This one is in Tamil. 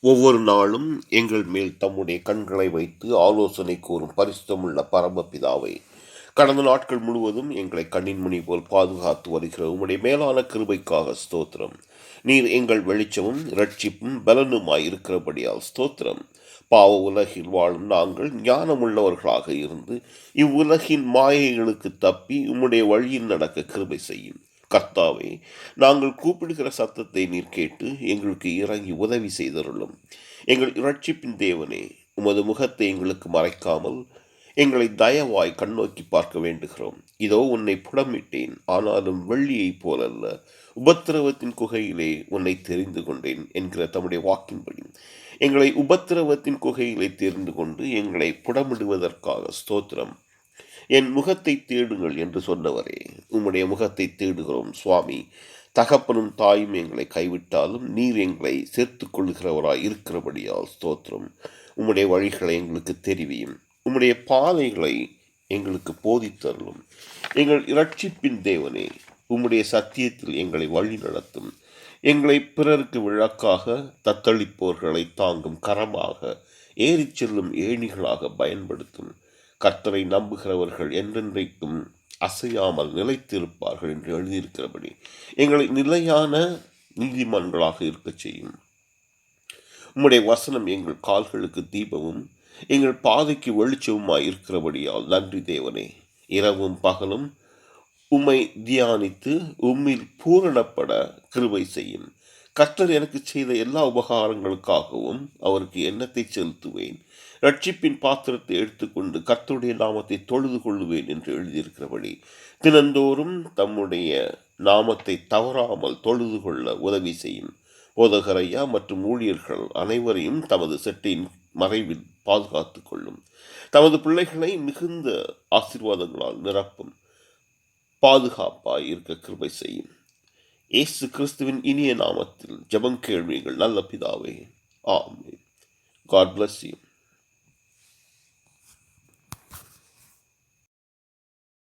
ஒவ்வொரு நாளும் எங்கள் மேல் தம்முடைய கண்களை வைத்து ஆலோசனை கூறும் பரிசுத்தமுள்ள பரமபிதாவை, கடந்த நாட்கள் முழுவதும் எங்களை கண்ணின் மணி போல் பாதுகாத்து வருகிற உம்முடைய மேலான கிருபைக்காக ஸ்தோத்திரம். நீர் எங்கள் வெளிச்சமும் இரட்சிப்பும் பலனுமாய் இருக்கிறபடியால் ஸ்தோத்திரம். பாவ உலகில் வாழும் நாங்கள் ஞானமுள்ளவர்களாக இருந்து இவ்வுலகின் மாயைகளுக்கு தப்பி உம்முடைய வழியில் நடக்க கிருபை செய்யும். கர்த்தாவே, நாங்கள் கூப்பிடுகிற சத்தத்தை நீர் கேட்டு எங்களுக்கு இறங்கி உதவி செய்தருளும். எங்கள் இரட்சிப்பின் தேவனே, உமது முகத்தை எங்களுக்கு மறைக்காமல் எங்களை தயவாய் கண்ணோக்கி பார்க்க வேண்டுகிறோம். இதோ உன்னை புடமிட்டேன், ஆனாலும் வெள்ளியைப் போலல்ல, உபத்திரவத்தின் குகையிலே உன்னை தெரிந்து கொண்டேன் என்கிற தம்முடைய வாக்கின்படி எங்களை உபத்திரவத்தின் குகையிலே தெரிந்து கொண்டு எங்களை புடமிடுவதற்காக ஸ்தோத்திரம். என் முகத்தை தேடுங்கள் என்று சொன்னவரே, உம்முடைய முகத்தை தேடுகிறோம் சுவாமி. தகப்பனும் தாயும் எங்களை கைவிட்டாலும் நீர் எங்களை சேர்த்துக் கொள்கிறவராய் இருக்கிறபடியால் ஸ்தோத்திரம். உம்முடைய வழிகளை எங்களுக்கு தெரிவியும், உம்முடைய பாதைகளை எங்களுக்கு போதித்தருளும். எங்கள் இரட்சிப்பின் தேவனே, உம்முடைய சத்தியத்தில் எங்களை வழி நடத்தும். எங்களை பிறருக்கு விளக்காக, தத்தளிப்போர்களை தாங்கும் கரமாக, ஏறிச் செல்லும் ஏணிகளாக பயன்படுத்தும். கர்த்தரை நம்புகிறவர்கள் என்றென்றைக்கும் அசையாமல் நிலைத்திருப்பார்கள் என்று எழுதியிருக்கிறபடி எங்களை நிலையான நீதிமன்றாக இருக்கச் செய்யும். உம்முடைய வசனம் எங்கள் கால்களுக்கு தீபமும் எங்கள் பாதைக்கு வெளிச்சமுமாய் இருக்கிறபடியால் நன்றி தேவனே. இரவும் பகலும் உம்மை தியானித்து உம்மில் பூரணப்பட கிருபை செய்யும். கர்த்தர் எனக்கு செய்த எல்லா உபகாரங்களுக்காகவும் அவருக்கு எண்ணத்தை செலுத்துவேன். ரட்சிப்பின் பாத்திரத்தை எடுத்துக்கொண்டு கர்த்தருடைய நாமத்தை தொழுது கொள்ளுவேன் என்று எழுதியிருக்கிறபடி தினந்தோறும் தம்முடைய நாமத்தை தவறாமல் தொழுது கொள்ள உதவி செய்யும். போதகரையா மற்றும் ஊழியர்கள் அனைவரையும் தமது செட்டின் மறைவில் பாதுகாத்து கொள்ளும். தமது பிள்ளைகளை மிகுந்த ஆசீர்வாதங்களால் நிரப்பும். பாதுகாப்பாய் இருக்க கிருபை செய்யும். இயேசு கிறிஸ்துவின் இனிய நாமத்தில் ஜெபம் கேள்விகள் நல்ல பிதாவே. ஆமென். God bless you.